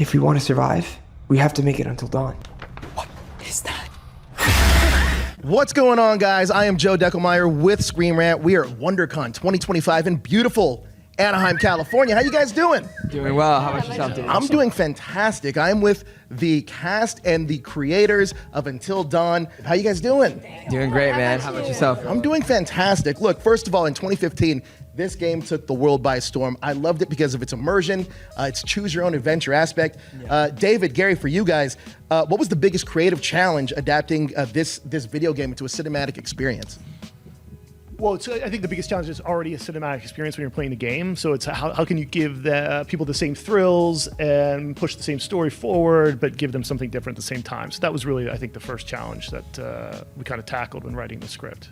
If we want to survive, we have to make it until dawn. What is that? What's going on, guys? I am Joe Deckelmeyer with ScreenRant. We are at WonderCon 2025 in beautiful Anaheim, California. How you guys doing? Doing well. How about yourself? I'm doing fantastic. I'm with the cast and the creators of Until Dawn. How you guys doing? Doing great, man. How about yourself? I'm doing fantastic. Look, first of all, in 2015, this game took the world by storm. I loved it because of its immersion, its choose-your-own-adventure aspect. David, Gary, for you guys, what was the biggest creative challenge adapting this video game into a cinematic experience? Well, I think the biggest challenge is already a cinematic experience when you're playing the game. So it's how can you give the people the same thrills and push the same story forward, but give them something different at the same time. So that was really, I think, the first challenge that we kind of tackled when writing the script.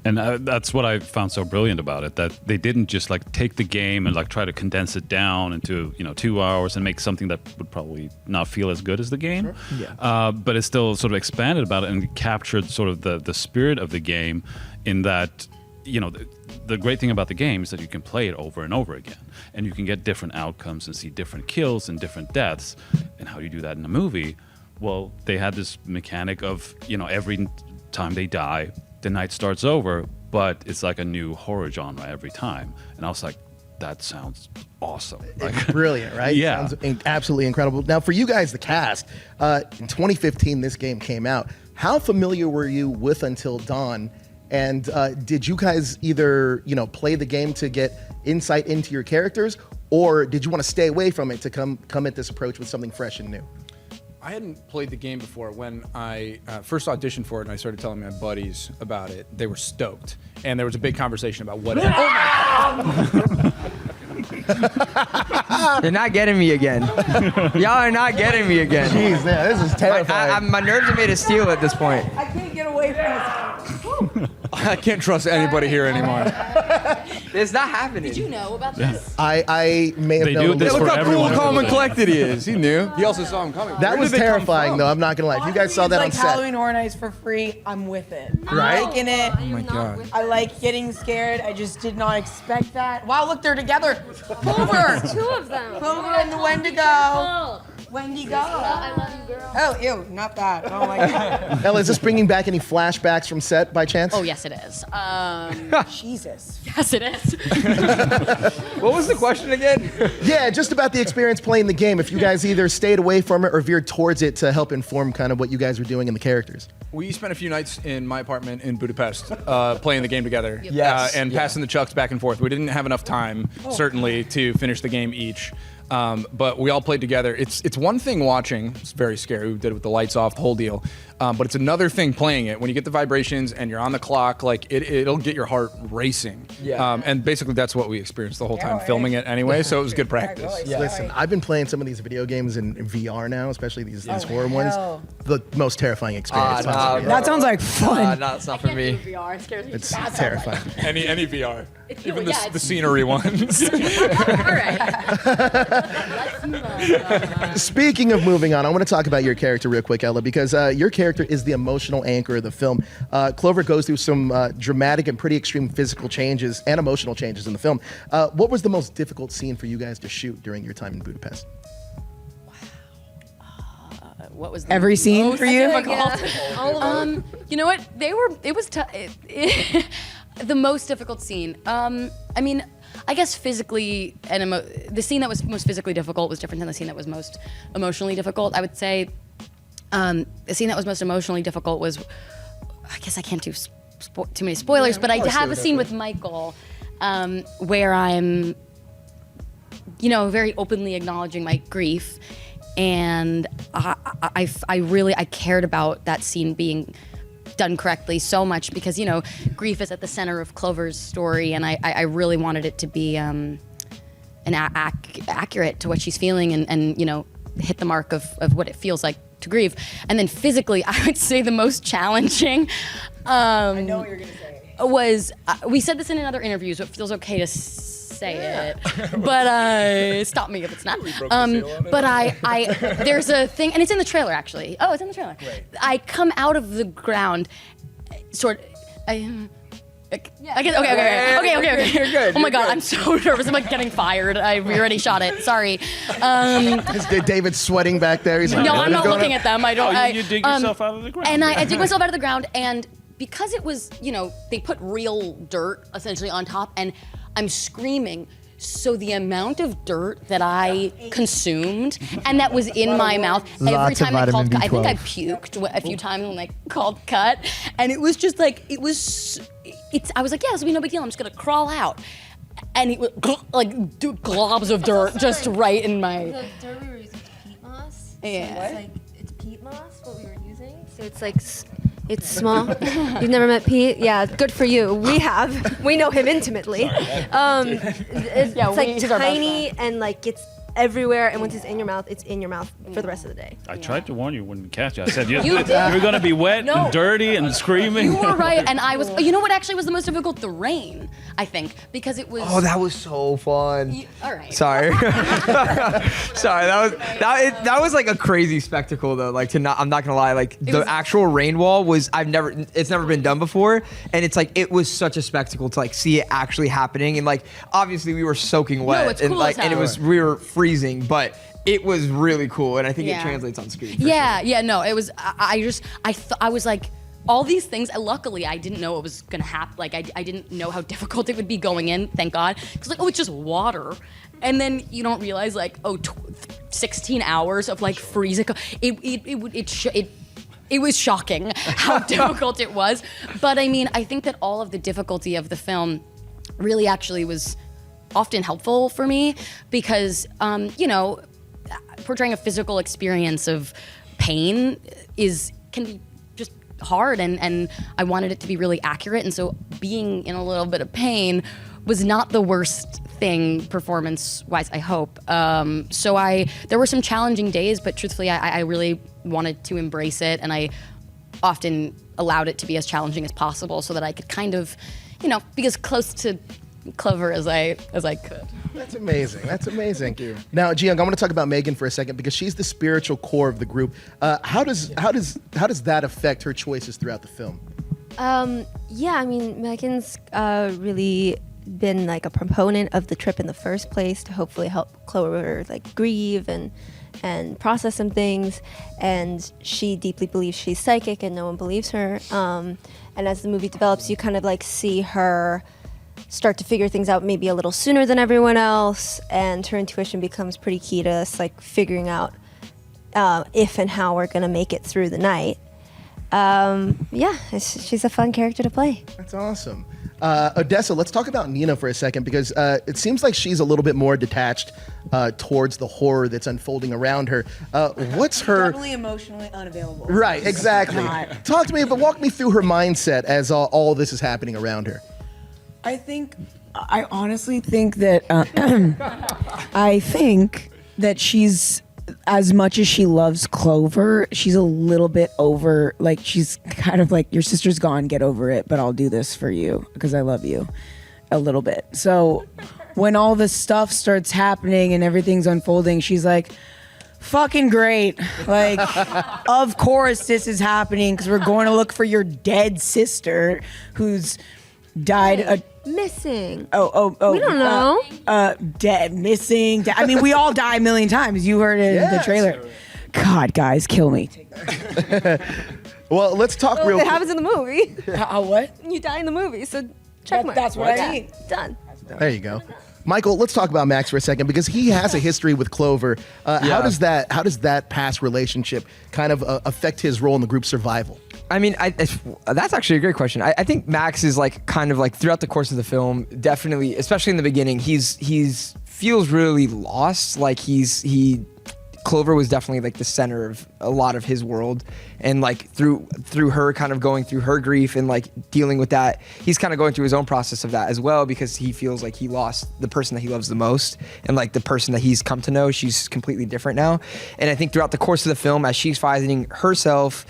And that's what I found so brilliant about it, that they didn't just like take the game and like try to condense it down into 2 hours and make something that would probably not feel as good as the game. Sure. Yeah. But it still sort of expanded about it and captured sort of the spirit of the game in that, the great thing about the game is that you can play it over and over again and you can get different outcomes and see different kills and different deaths. And how do you do that in a movie? Well, they had this mechanic of, every time they die, the night starts over, but it's like a new horror genre every time. And I was like, that sounds awesome. It's brilliant, right? Yeah. Sounds absolutely incredible. Now, for you guys, the cast, in 2015, this game came out. How familiar were you with Until Dawn? And did you guys either, play the game to get insight into your characters, or did you want to stay away from it to come at this approach with something fresh and new? I hadn't played the game before. When I first auditioned for it and I started telling my buddies about it, they were stoked. And there was a big conversation about what... You're not getting me again. Y'all are not getting me again. Jeez, man, this is terrifying. My nerves are made of steel at this point. I can't get away from this. I can't trust anybody here anymore. It's not happening. Did you know about this? I may have They known do this this. for Look how cool, everyone. calm, and collected he is. He knew. He also saw him coming. That Where was did they come terrifying, from? though. I'm not gonna lie. If you guys saw that on It's set, like Halloween Horror Nights for free. I'm with it. Right? I'm liking it. Oh my God. I like getting scared. I just did not expect that. Wow, look, they're together. Clover. Two of them. Clover and the Wendigo. Wendigo. I love you, girl. Oh, ew, not that. I don't like that. Ella, is this bringing back any flashbacks from set by chance? Oh, yes, it is. Jesus. Yes, it is. What was the question again? Yeah, just about the experience playing the game. If you guys either stayed away from it or veered towards it to help inform kind of what you guys were doing in the characters. We spent a few nights in my apartment in Budapest playing the game together. Yes. And passing the chucks back and forth. We didn't have enough time, certainly, to finish the game each. But we all played together. It's one thing watching. It's very scary. We did it with the lights off, the whole deal. But it's another thing playing it. When you get the vibrations and you're on the clock, like it'll get your heart racing. Yeah. And basically that's what we experienced the whole time filming it anyway. So it was good practice. Yeah. Listen, I've been playing some of these video games in VR now, especially these horror ones. The most terrifying experience possible. That sounds like fun. No, it's not I for can't me. do VR. It scares me. It's terrifying. Any VR. Even yeah, the scenery ones. All right. Let's move on. Speaking of moving on, I want to talk about your character real quick, Ella, because your character is the emotional anchor of the film. Clover goes through some dramatic and pretty extreme physical changes and emotional changes in the film. What was the most difficult scene for you guys to shoot during your time in Budapest? What was the Every scene most for you? difficult? All of them? You know what? It was tough. The most difficult scene. I mean, I guess physically and the scene that was most physically difficult was different than the scene that was most emotionally difficult. I would say the scene that was most emotionally difficult was, I guess I can't do too many spoilers, but I have a scene with Michael where I'm, very openly acknowledging my grief. And I cared about that scene being done correctly so much because, grief is at the center of Clover's story, and I really wanted it to be accurate to what she's feeling and hit the mark of what it feels like to grieve. And then physically, I would say the most challenging I know what you're going to say. was, we said this in another interview, so it feels okay to say it, but stop me if it's not. But there's a thing, and it's in the trailer actually. Oh, it's in the trailer. Right. I come out of the ground, I guess, okay. You're good. Oh my You're God, good. I'm so nervous. I'm like getting fired. We already shot it. Sorry. Is David sweating back there? He's like, No, "What I'm is not going looking on?" at them. I don't. Oh, you dig yourself out of the ground. And I dig myself out of the ground, and because it was, they put real dirt essentially on top, and I'm screaming. So the amount of dirt that I consumed and that was in my mouth every Lots of time I called vitamin cut. I think I B12. puked a few times when I called cut, and it was just like I was like, yeah, this will be no big deal. I'm just gonna crawl out, and it was like globs of dirt just right in my. The dirt we were using is peat moss. Yeah. It's peat moss what we were using. So it's like it's small. You've never met Pete? Yeah, good for you. We have. We know him intimately. It's like he's our best tiny and like it's everywhere, and once it's in your mouth, it's in your mouth for the rest of the day. I tried to warn you when we catch you. I said you You were did. going to be wet No. and dirty and screaming. You were right, and I was. You know what actually was the most difficult? The rain, I think, because it was. Oh, that was so fun. All right. Sorry. Sorry, that was like a crazy spectacle though. Like I'm not gonna lie, like the was- actual rain wall was it's never been done before, and it's like it was such a spectacle to like see it actually happening, and like obviously we were soaking wet, it's and cool like as and it hell. was we were freezing, but it was really cool, and I think it Yeah. translates on screen. Yeah, no, it was. I was like. All these things, luckily, I didn't know it was gonna happen. Like, I didn't know how difficult it would be going in, thank God. Because, like, it's just water. And then you don't realize, like, 16 hours of, like, freezing. It was shocking how difficult it was. But, I mean, I think that all of the difficulty of the film really actually was often helpful for me because, portraying a physical experience of pain can be just hard, and I wanted it to be really accurate, and so being in a little bit of pain was not the worst thing performance-wise, I hope. There were some challenging days, but truthfully, I really wanted to embrace it, and I often allowed it to be as challenging as possible so that I could kind of, be as close to Clover as I could. That's amazing. That's amazing. Thank you. Now, Jiyoung, I want to talk about Megan for a second because she's the spiritual core of the group. How does that affect her choices throughout the film? Yeah, I mean, Megan's really been like a proponent of the trip in the first place to hopefully help Clover like grieve and process some things. And she deeply believes she's psychic and no one believes her. And as the movie develops, you kind of like see her start to figure things out maybe a little sooner than everyone else, and her intuition becomes pretty key to us like figuring out if and how we're gonna make it through the night. She's a fun character to play. That's awesome. Odessa, let's talk about Nina for a second because it seems like she's a little bit more detached towards the horror that's unfolding around her. What's her... Definitely emotionally unavailable. Right, exactly. Talk to me, but walk me through her mindset as all this is happening around her. I honestly think that she's, as much as she loves Clover, she's a little bit over, like she's kind of like, your sister's gone, get over it, but I'll do this for you because I love you a little bit. So when all this stuff starts happening and everything's unfolding, she's like, fucking great. Like, of course this is happening because we're going to look for your dead sister who's died Missing. we don't know. Dead, missing. I mean, we all die a million times. You heard it in the trailer. God, guys, kill me. Well, let's talk real It quick. happens in the movie. What? You die in the movie, so check mark. That's what I mean. Done. There you go. Michael, let's talk about Max for a second because he has a history with Clover. How does that past relationship kind of affect his role in the group's survival? I mean, that's actually a great question. I think Max is like kind of like throughout the course of the film, definitely, especially in the beginning, he's feels really lost. Like Clover was definitely like the center of a lot of his world, and like through her kind of going through her grief and like dealing with that, he's kind of going through his own process of that as well because he feels like he lost the person that he loves the most, and like the person that he's come to know, she's completely different now. And I think throughout the course of the film, as she's finding herself,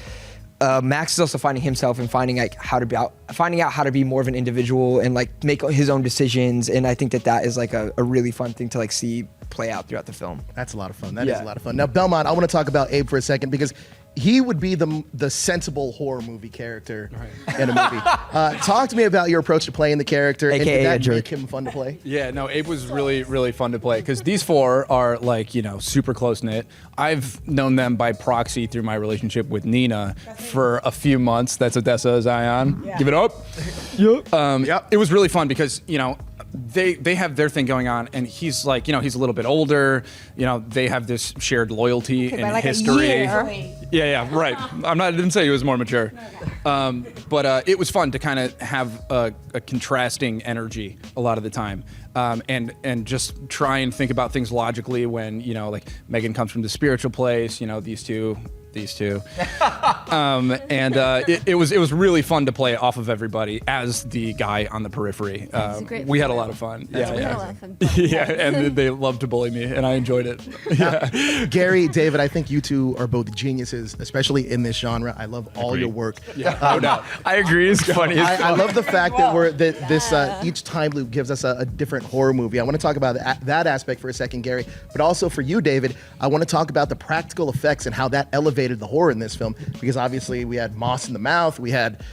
Max is also finding himself and finding out how to be more of an individual and like make his own decisions. And I think that is like a really fun thing to like see play out throughout the film. That's a lot of fun. That is a lot of fun. Now, Belmont, I want to talk about Abe for a second because he would be the sensible horror movie character in a movie. Talk to me about your approach to playing the character. And AKA did a that jerk. make him fun to play? Yeah, no, Abe was really, really fun to play because these four are like, you know, super close knit. I've known them by proxy through my relationship with Nina for a few months. That's Odessa Zion. Give it up. Yep. It was really fun because, you know, they have their thing going on, and he's like, you know, he's a little bit older. You know, they have this shared loyalty and by like a history. year. Yeah, right. I didn't say he was more mature, but it was fun to kind of have a contrasting energy a lot of the time, and just try and think about things logically. When, you know, like Megan comes from the spiritual place, you know, these two. It was really fun to play off of everybody as the guy on the periphery. We had a lot of fun. We had a lot of fun. Yeah, and they loved to bully me, and I enjoyed it. Yeah. Gary, David, I think you two are both geniuses, especially in this genre. I love all your work. Yeah, no doubt. I agree. It's funny. I love the fact that each time loop gives us a different horror movie. I want to talk about that aspect for a second, Gary, but also for you, David, I want to talk about the practical effects and how that elevated the horror in this film, because obviously we had moss in the mouth, we had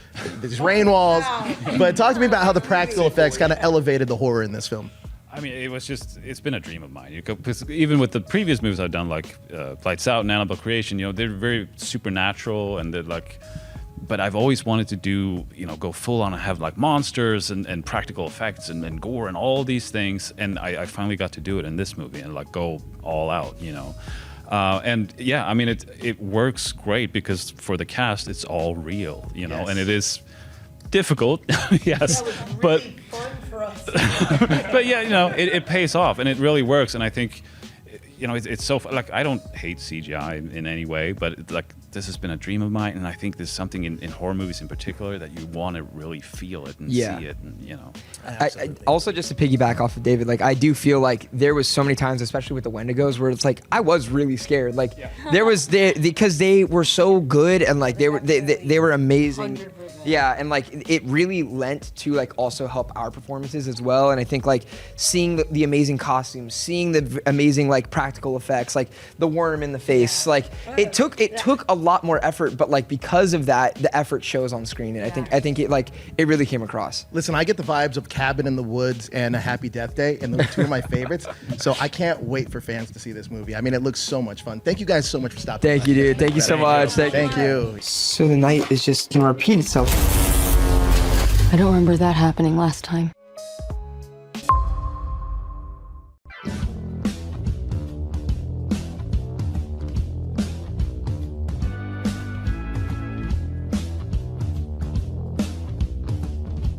these rain walls, but talk to me about how the practical effects kind of elevated the horror in this film. I mean, it's been a dream of mine. Even with the previous movies I've done, like Lights Out and Annabelle Creation, you know, they're very supernatural, and they're like, but I've always wanted to do, you know, go full on and have like monsters and practical effects and gore and all these things, and I finally got to do it in this movie and like go all out, you know. And yeah, I mean, it works great because for the cast, it's all real, you know, and it is difficult, yes, but but yeah, you know, it pays off and it really works. And I think, you know, it's so like, I don't hate CGI in any way, but like this has been a dream of mine, and I think there's something in horror movies in particular that you want to really feel it and see it, and you know. I also, just to piggyback off of David, like I do feel like there was so many times, especially with the Wendigos, where it's like I was really scared. Like there was because they were so good, and like they were amazing. 100%. Yeah, and like it really lent to like also help our performances as well. And I think like seeing the amazing costumes, seeing the amazing like practical effects, like the worm in the face, like it took a lot more effort, but like because of that, the effort shows on screen, and I think it really came across. Listen, I get the vibes of Cabin in the Woods and A Happy Death Day, and those are two of my favorites. So I can't wait for fans to see this movie. I mean, it looks so much fun. Thank you guys so much for stopping. Thank you, dude. Thank you so much. Thank you. So the night is just gonna repeat itself. I don't remember that happening last time.